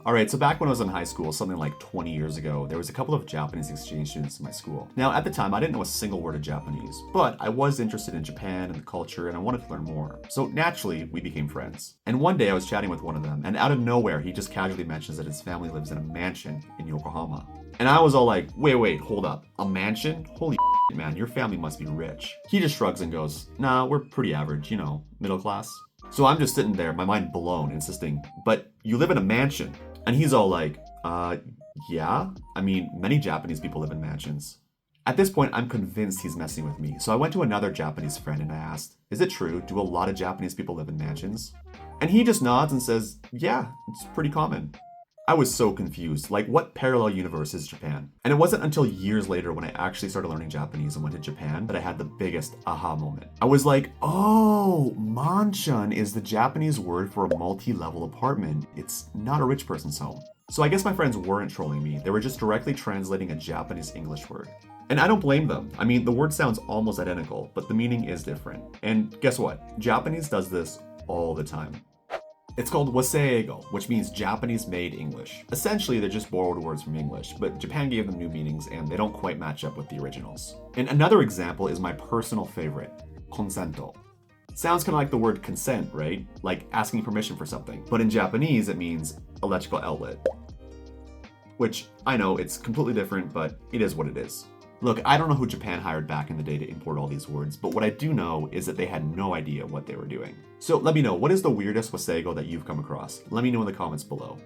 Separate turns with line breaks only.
Alright, so back when I was in high school, something like 20 years ago, there was a couple of Japanese exchange students in my school. Now, at the time, I didn't know a single word of Japanese, but I was interested in Japan and the culture, and I wanted to learn more. So naturally, we became friends. And one day I was chatting with one of them, and out of nowhere, he just casually mentions that his family lives in a mansion in Yokohama. And I was all like, wait, hold up, a mansion? Holy man, your family must be rich. He just shrugs and goes, nah, we're pretty average, middle class. So I'm just sitting there, my mind blown, insisting, but you live in a mansion. And he's all like, yeah? I mean, many Japanese people live in mansions. At this point, I'm convinced he's messing with me. So I went to another Japanese friend and I asked, is it true? Do a lot of Japanese people live in mansions? And he just nods and says, yeah, it's pretty common. I was so confused, like what parallel universe is Japan? And it wasn't until years later when I actually started learning Japanese and went to Japan that I had the biggest aha moment. I was like, oh, manshan is the Japanese word for a multi-level apartment. It's not a rich person's home. So I guess my friends weren't trolling me, they were just directly translating a Japanese English word. And I don't blame them. I mean, the word sounds almost identical, but the meaning is different. And guess what? Japanese does this all the time. It's called Wasei-eigo, which means Japanese-made English. Essentially, they're just borrowed words from English, but Japan gave them new meanings and they don't quite match up with the originals. And another example is my personal favorite, konsento. Sounds kind of like the word consent, right? Like asking permission for something. But in Japanese, it means electrical outlet. Which, I know, it's completely different, but it is what it is. Look, I don't know who Japan hired back in the day to import all these words, but what I do know is that they had no idea what they were doing. So let me know, what is the weirdest waseigo that you've come across? Let me know in the comments below.